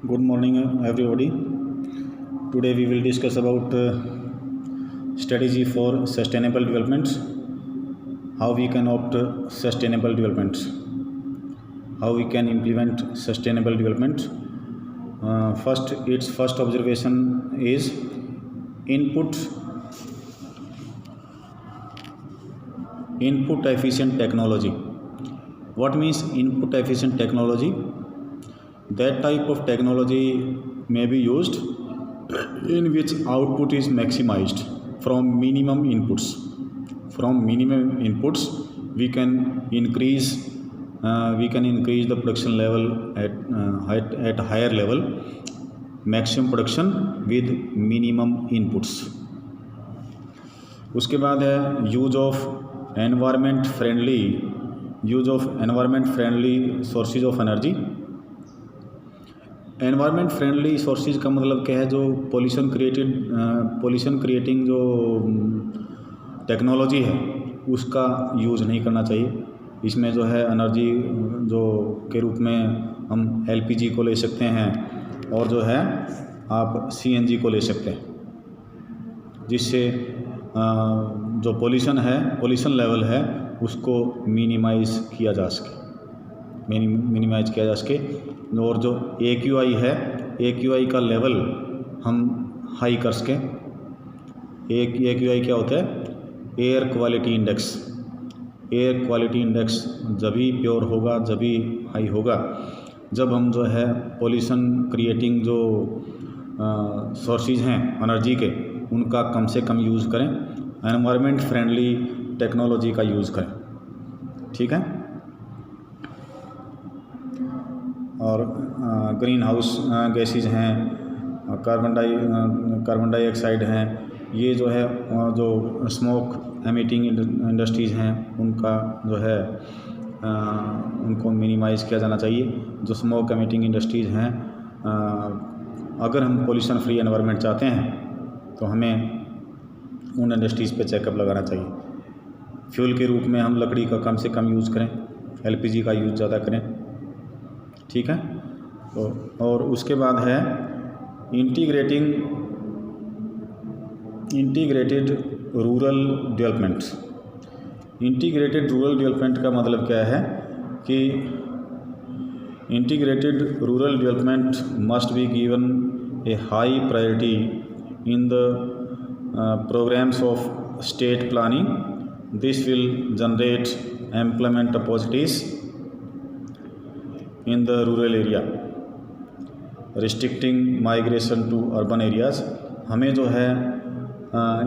Good morning, everybody. Today we will discuss about strategy for sustainable development, how we can opt sustainable development, how we can implement sustainable development. Its first observation is input efficient technology. What means input efficient technology? That type of technology may be used in which output is maximized from minimum inputs. From minimum inputs, we can increase the production level at higher level, maximum production with minimum inputs. उसके बाद है use of environment friendly sources of energy. Environment friendly sources का मतलब क्या है? जो pollution creating जो technology है उसका यूज़ नहीं करना चाहिए. इसमें जो है एनर्जी जो के रूप में हम एलपीजी को ले सकते हैं और जो है आप सीएनजी को ले सकते हैं, जिससे जो पोल्यूशन लेवल है उसको मिनिमाइज़ किया जा सके. और जो AQI का लेवल हम हाई कर सकें. AQI क्या होता है? एयर क्वालिटी इंडेक्स जब भी प्योर होगा, जब भी हाई होगा, जब हम जो है पोल्यूशन क्रिएटिंग जो सोर्सेज हैं एनर्जी के, उनका कम से कम यूज़ करें, एनवायरनमेंट फ्रेंडली टेक्नोलॉजी का यूज़ करें. ठीक है. और ग्रीन हाउस गैसेज हैं, कार्बन डाइऑक्साइड हैं, ये जो है जो स्मोक एमिटिंग इंडस्ट्रीज़ हैं उनका जो है उनको मिनिमाइज़ किया जाना चाहिए. जो स्मोक एमिटिंग इंडस्ट्रीज़ हैं, अगर हम पोल्यूशन फ्री एनवायरनमेंट चाहते हैं तो हमें उन इंडस्ट्रीज़ पे चेकअप लगाना चाहिए. फ्यूल के रूप में हम लकड़ी का कम से कम यूज़ करें, एलपीजी का यूज़ ज़्यादा करें. ठीक है. और उसके बाद है integrated rural development. Integrated rural development का मतलब क्या है कि integrated rural development must be given A high priority in the programs of state planning. This will generate employment opportunities in the rural area, restricting migration to urban areas. हमें जो है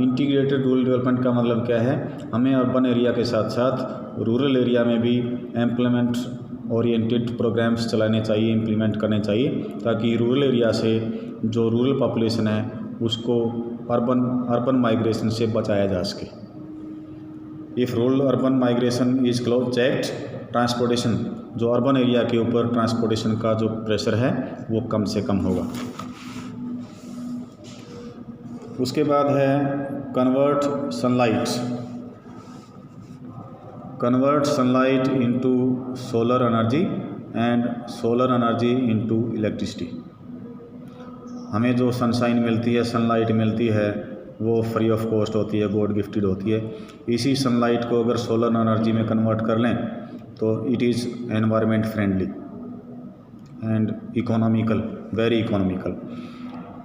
integrated rural development का मतलब क्या है? हमें urban area के साथ साथ रूरल एरिया में भी एम्प्लॉयमेंट ओरिएंटेड प्रोग्राम्स चलाने चाहिए, इम्प्लीमेंट करने चाहिए, ताकि रूरल एरिया से जो रूरल पॉपुलेशन है उसको अर्बन माइग्रेशन से बचाया जा सके. If rural urban migration is close checked, transportation जो अर्बन एरिया के ऊपर ट्रांसपोर्टेशन का जो प्रेशर है वो कम से कम होगा. उसके बाद है convert sunlight into solar energy and solar energy into electricity. हमें जो सनशाइन मिलती है, सनलाइट मिलती है, वो फ्री ऑफ कॉस्ट होती है, गॉड गिफ्टेड होती है. इसी सनलाइट को अगर सोलर एनर्जी में कन्वर्ट कर लें तो it is environment friendly and economical, very economical.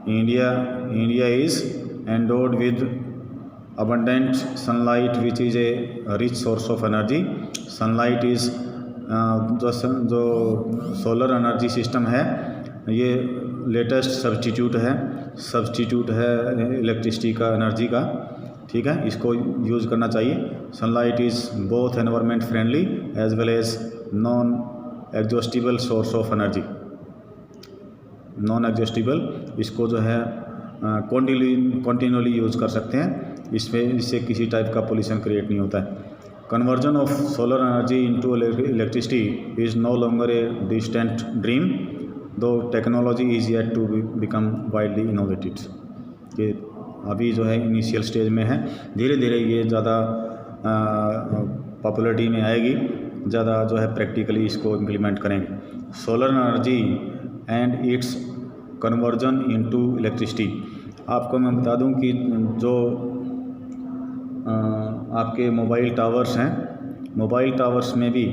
India is endowed with abundant sunlight which is a rich source of energy. Sunlight is जो सोलर एनर्जी सिस्टम है ये लेटेस्ट सब्स्टिट्यूट है electricity का, energy का. ठीक है, इसको यूज़ करना चाहिए. Sunlight is both environment friendly as well as non exhaustible source of energy. Non exhaustible, इसको जो है कॉन्टिन्यूअली यूज़ कर सकते हैं. इससे किसी टाइप का पोल्यूशन क्रिएट नहीं होता है. Conversion of solar energy into electricity is no longer a distant dream, though technology is yet to become widely innovated. ये अभी जो है इनिशियल स्टेज में है, धीरे धीरे ये ज़्यादा पॉपुलरिटी में आएगी, ज़्यादा जो है प्रैक्टिकली इसको इम्प्लीमेंट करेंगे. Solar energy and it's conversion into electricity. आपको मैं बता दूं कि जो आपके मोबाइल टावर्स हैं, मोबाइल टावर्स में भी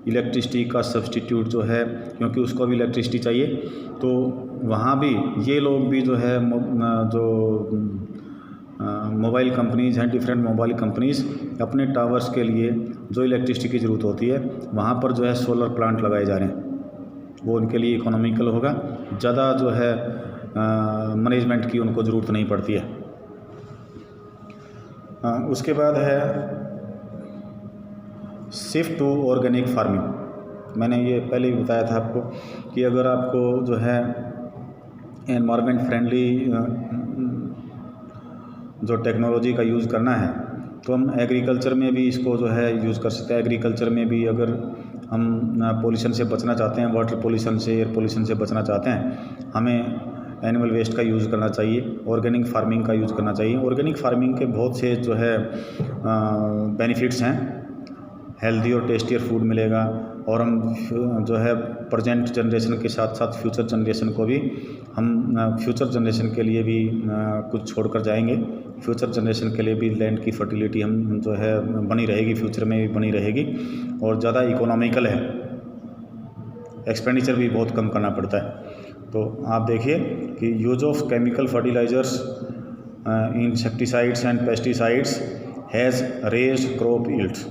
इलेक्ट्रिसिटी का सब्सटीट्यूट जो है, क्योंकि उसको भी इलेक्ट्रिसिटी चाहिए, तो वहाँ भी ये लोग भी जो है जो मोबाइल कंपनीज़ हैं, डिफरेंट मोबाइल कंपनीज़ अपने टावर्स के लिए जो इलेक्ट्रिसिटी की ज़रूरत होती है वहाँ पर जो है सोलर प्लांट लगाए जा रहे हैं। वो उनके लिए इकोनॉमिकल होगा, ज़्यादा जो है मैनेजमेंट की उनको ज़रूरत नहीं पड़ती है। उसके बाद है शिफ्ट टू ऑर्गेनिक फार्मिंग। मैंने ये पहले ही बताया था आपको कि अगर आपको जो है एनवायरनमेंट फ्रेंडली जो टेक्नोलॉजी का यूज़ करना है तो हम एग्रीकल्चर में भी इसको जो है यूज़ कर सकते हैं। एग्रीकल्चर में भी अगर हम पोल्यूशन से बचना चाहते हैं, वाटर पोल्यूशन से, एयर पोल्यूशन से बचना चाहते हैं, हमें एनिमल वेस्ट का यूज़ करना चाहिए, ऑर्गेनिक फार्मिंग का यूज़ करना चाहिए। ऑर्गेनिक फार्मिंग के बहुत से जो है बेनिफिट्स हैं, हेल्दी और टेस्टियर फूड मिलेगा, और हम जो है प्रेजेंट जनरेशन के साथ साथ फ्यूचर जनरेशन को भी हम फ्यूचर जनरेशन के लिए भी कुछ छोड़ कर जाएंगे। फ्यूचर जनरेशन के लिए भी लैंड की फर्टिलिटी हम जो है बनी रहेगी, फ्यूचर में भी बनी रहेगी, और ज़्यादा इकोनॉमिकल है, एक्सपेंडिचर भी बहुत कम करना पड़ता है। तो आप देखिए कि use of chemical fertilisers, insecticides and pesticides has raised crop yields.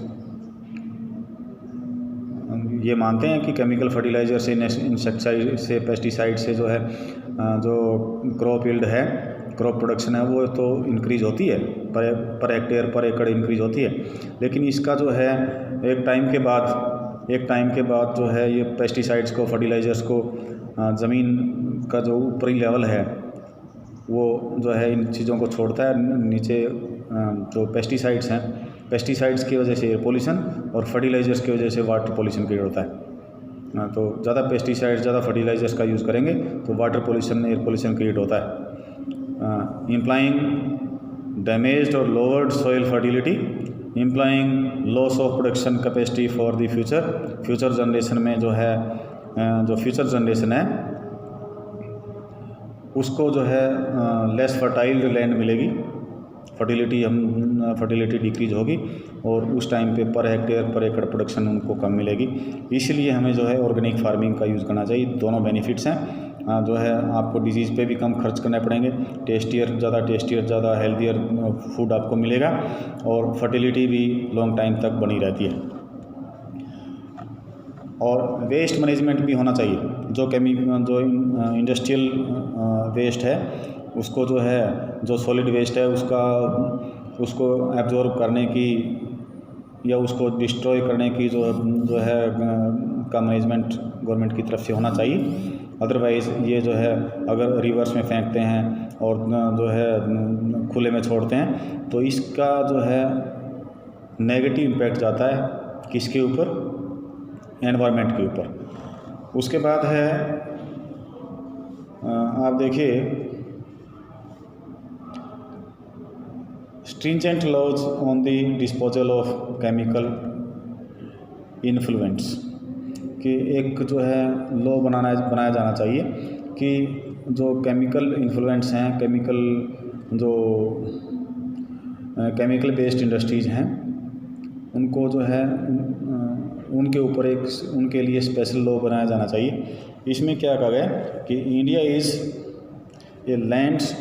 ये मानते हैं कि केमिकल फर्टिलाइज़र से, इंसेक्टिसाइड से, पेस्टिसाइड से जो है जो क्रॉप यील्ड है, क्रॉप प्रोडक्शन है, वो तो इंक्रीज़ होती है, पर हेक्टेयर पर एकड़ इंक्रीज़ होती है, लेकिन इसका जो है एक टाइम के बाद जो है ये पेस्टिसाइड्स को, फर्टिलाइज़र्स को ज़मीन का जो ऊपरी लेवल है वो जो है इन चीज़ों को छोड़ता है नीचे। जो पेस्टिसाइड्स हैं, पेस्टिसाइड्स की वजह से एयर पोल्यूशन, और फर्टिलाइज़र्स की वजह से वाटर पोल्यूशन क्रिएट होता है। तो ज़्यादा पेस्टिसाइड्स, ज़्यादा फर्टिलाइज़र्स का यूज़ करेंगे तो water pollution, air pollution create होता है। इम्प्लाइंग डैमेज्ड और lowered soil fertility, implying loss of production capacity for the future generation में जो है जो फ्यूचर जनरेशन है उसको जो है लेस फर्टाइल लैंड मिलेगी, फर्टिलिटी डिक्रीज होगी, और उस टाइम पे पर हेक्टेयर पर एकड़ प्रोडक्शन उनको कम मिलेगी। इसलिए हमें जो है ऑर्गेनिक फार्मिंग का यूज़ करना चाहिए। दोनों बेनिफिट्स हैं, जो है आपको डिजीज़ पे भी कम खर्च करने पड़ेंगे, टेस्टियर ज़्यादा हेल्दियर फूड आपको मिलेगा, और फर्टिलिटी भी लॉन्ग टाइम तक बनी रहती है। और वेस्ट मैनेजमेंट भी होना चाहिए। जो इंडस्ट्रियल वेस्ट है उसको जो है, जो सॉलिड वेस्ट है उसको एब्जॉर्ब करने की या उसको डिस्ट्रॉय करने की जो है का मैनेजमेंट गवर्नमेंट की तरफ से होना चाहिए। अदरवाइज़ ये जो है अगर रिवर्स में फेंकते हैं और जो है खुले में छोड़ते हैं तो इसका जो है नेगेटिव इम्पैक्ट जाता है किसके ऊपर, एनवायरनमेंट के ऊपर। उसके बाद है आप देखिए stringent laws on the disposal of chemical influents, कि एक जो है लॉ बनाया जाना चाहिए कि जो केमिकल इन्फ्लुएंट्स हैं, केमिकल बेस्ड इंडस्ट्रीज़ हैं, उनको जो है उनके ऊपर उनके लिए स्पेशल लॉ बनाया जाना चाहिए। इसमें क्या कहा गया कि India is a lands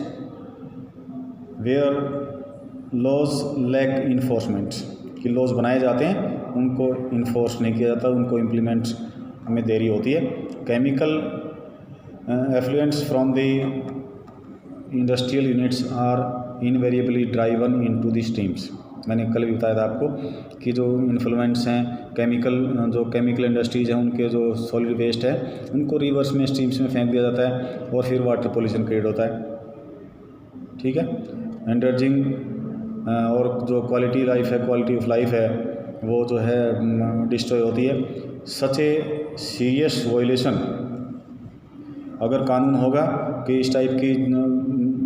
where laws lack enforcement, कि लॉज बनाए जाते हैं उनको इन्फोर्स नहीं किया जाता, उनको इम्प्लीमेंट में देरी होती है। Chemical effluents from the industrial units are invariably driven into the streams. मैंने कल भी बताया था आपको कि जो इन्फ्लुएंट्स हैं केमिकल इंडस्ट्रीज़ हैं, उनके जो सॉलिड वेस्ट है उनको रिवर्स में स्ट्रीम्स में फेंक दिया जाता है और फिर वाटर पोल्यूशन क्रिएट होता है। ठीक है, एंडर्जिंग और जो क्वालिटी ऑफ लाइफ है वो जो है डिस्ट्रॉय होती है। सच ए सीरियस वायलेशन, अगर कानून होगा कि इस टाइप की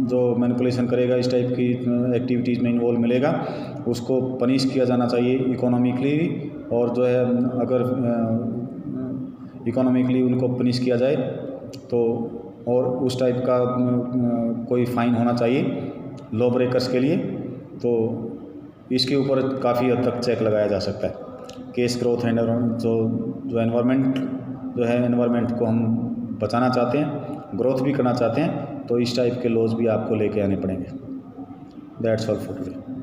जो मैनिपुलेशन करेगा, इस टाइप की एक्टिविटीज़ में इन्वॉल्व मिलेगा, उसको पनिश किया जाना चाहिए इकोनॉमिकली, और जो है अगर इकोनॉमिकली उनको पनिश किया जाए तो और उस टाइप का कोई फ़ाइन होना चाहिए लॉ ब्रेकर्स के लिए। तो इसके ऊपर काफ़ी हद तक चेक लगाया जा सकता है। केस ग्रोथ एंड जो एनवायरनमेंट जो है, एनवायरनमेंट को हम बचाना चाहते हैं, ग्रोथ भी करना चाहते हैं, तो इस टाइप के लॉज भी आपको लेके आने पड़ेंगे। That's all for today.